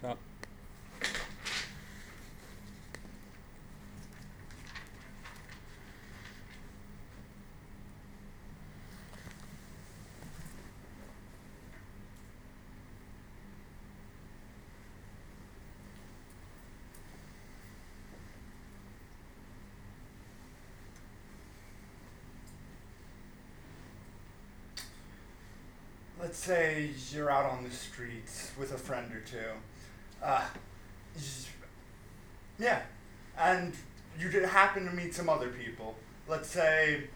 Oh. Let's say you're out on the streets with a friend or two. Uh, yeah, and you did happen to meet some other people. Let's say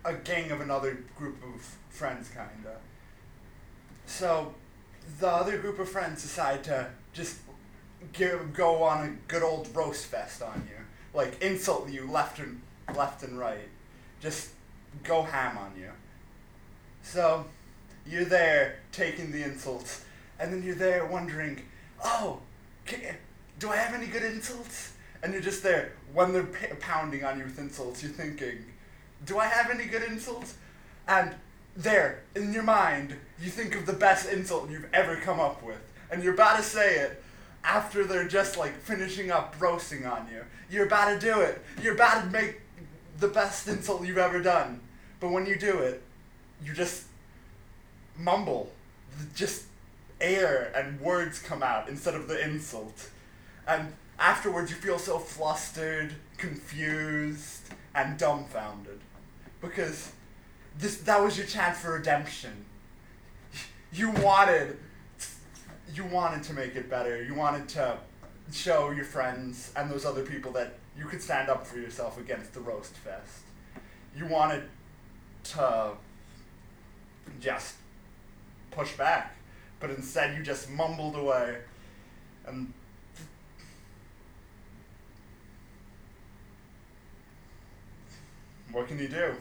a gang of another group of friends, kinda. So the other group of friends decide to just go on a good old roast fest on you, like insult you left and right, just go ham on you. So you're there taking the insults, and then you're there wondering, oh, can, do I have any good insults? And you're just there when they're pounding on you with insults. You're thinking, do I have any good insults? And there, in your mind, you think of the best insult you've ever come up with, and you're about to say it after they're just like finishing up roasting on you. You're about to do it. You're about to make the best insult you've ever done. But when you do it, you just mumble. Just air and words come out instead of the insult. And afterwards you feel so flustered, confused, and dumbfounded. Because that was your chance for redemption. You wanted you wanted to make it better. You wanted to show your friends and those other people that you could stand up for yourself against the roast fest. You wanted to just push back, but instead you just mumbled away. And what can you do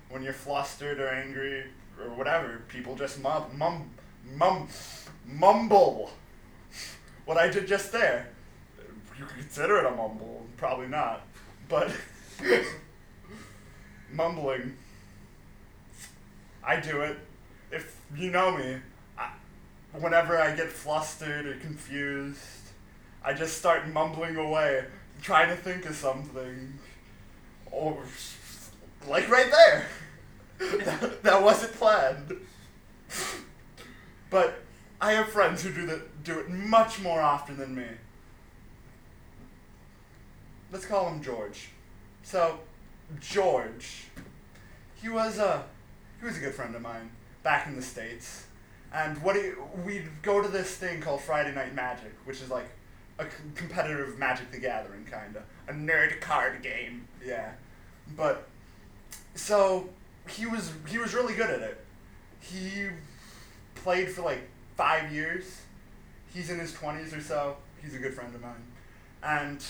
when you're flustered or angry or whatever? People just mumble. What I did just there, you could consider it a mumble. Probably not, but mumbling. I do it. If you know me, whenever I get flustered or confused, I just start mumbling away, trying to think of something. Or, like right there. that wasn't planned. But I have friends who do it much more often than me. Let's call him George. So, George, he was a good friend of mine back in the States. And we'd go to this thing called Friday Night Magic, which is like a competitive Magic the Gathering, kinda. A nerd card game, yeah. But, so, he was really good at it. He played for like 5 years. He's in his 20s or so. He's a good friend of mine. And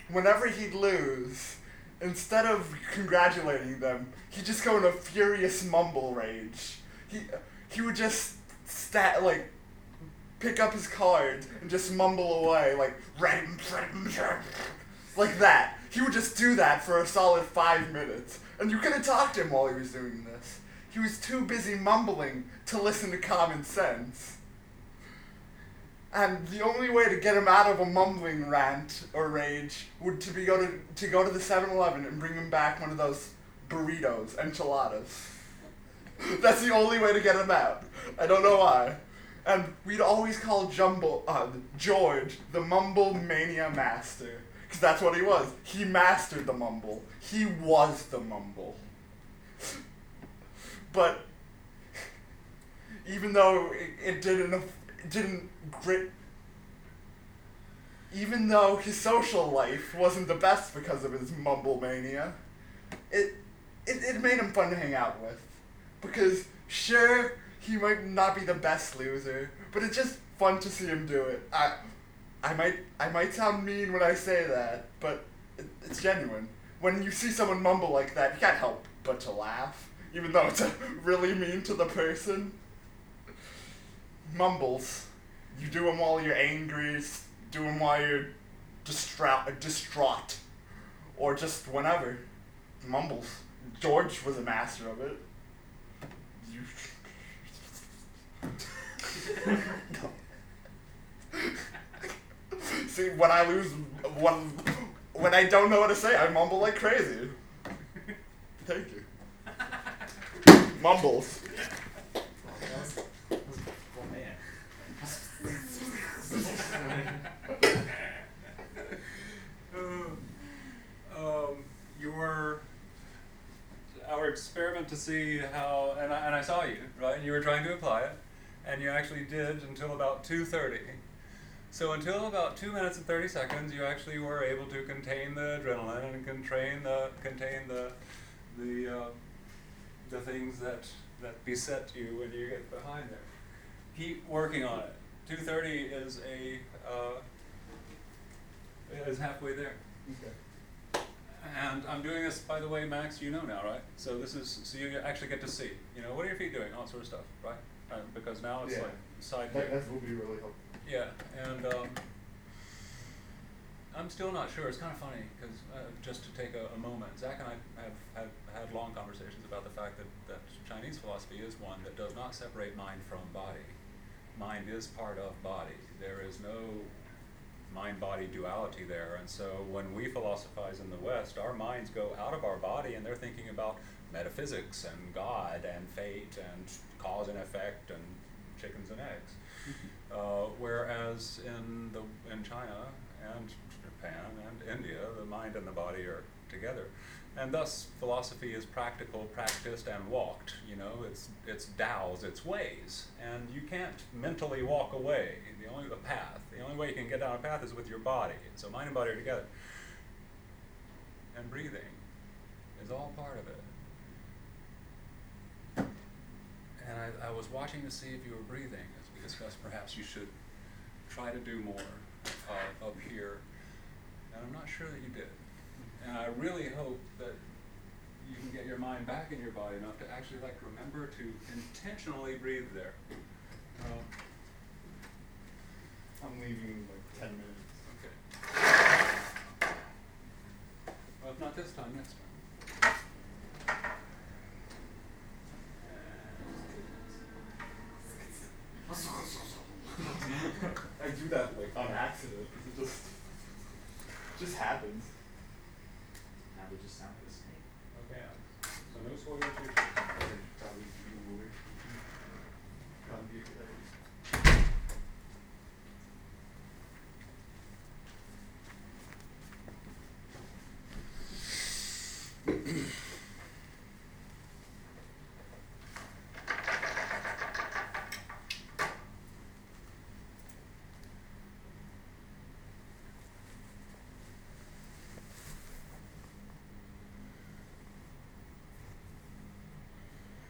whenever he'd lose, instead of congratulating them, he'd just go in a furious mumble rage. He would just pick up his cards and just mumble away like that. He would just do that for a solid 5 minutes, and you couldn't talk to him while he was doing this. He was too busy mumbling to listen to common sense. And the only way to get him out of a mumbling rant or rage would to go to the 7-Eleven and bring him back one of those burritos, enchiladas. That's the only way to get him out. I don't know why. And we'd always call George the Mumble Mania Master. Because that's what he was. He mastered the mumble. He was the mumble. But even though even though his social life wasn't the best because of his mumble mania, it made him fun to hang out with. Because sure, he might not be the best loser, but it's just fun to see him do it. I might sound mean when I say that, but it's genuine. When you see someone mumble like that, you can't help but to laugh, even though it's really mean to the person. Mumbles. You do them while you're angry, do them while you're distraught, or just whenever. Mumbles. George was a master of it. You... See, when I lose, when I don't know what to say, I mumble like crazy. Thank you. Mumbles. Oh man. Our experiment to see how, and I saw you, right? You were trying to apply it, and you actually did until about 2:30. So until about 2 minutes and 30 seconds, you actually were able to contain the adrenaline and contain the things that beset you when you get behind there. Keep working on it. 2:30 is halfway there. Okay. And I'm doing this, by the way, Max, you know now, right? So so you actually get to see, what are your feet doing, all that sort of stuff, right? Because now it's like side view. That will be really helpful. Yeah, and I'm still not sure. It's kind of funny because just to take a moment, Zach and I have had long conversations about the fact that Chinese philosophy is one that does not separate mind from body. Mind is part of body. There is no mind-body duality there, and so when we philosophize in the West, our minds go out of our body and they're thinking about metaphysics and God and fate and cause and effect and chickens and eggs. Whereas in China and Japan and India, the mind and the body are together. And thus, philosophy is practical, practiced, and walked. It's Tao's, it's ways. And you can't mentally walk away. The only way you can get down a path is with your body. So mind and body are together. And breathing is all part of it. And I was watching to see if you were breathing, as we discussed perhaps you should try to do more up here. And I'm not sure that you did. And I really hope that you can get your mind back in your body enough to actually remember to intentionally breathe there. I'm leaving in 10 minutes. Okay. Well, if not this time, next time. I do that on accident. It just happens. Now we just sound the same. Okay. So no swallowing.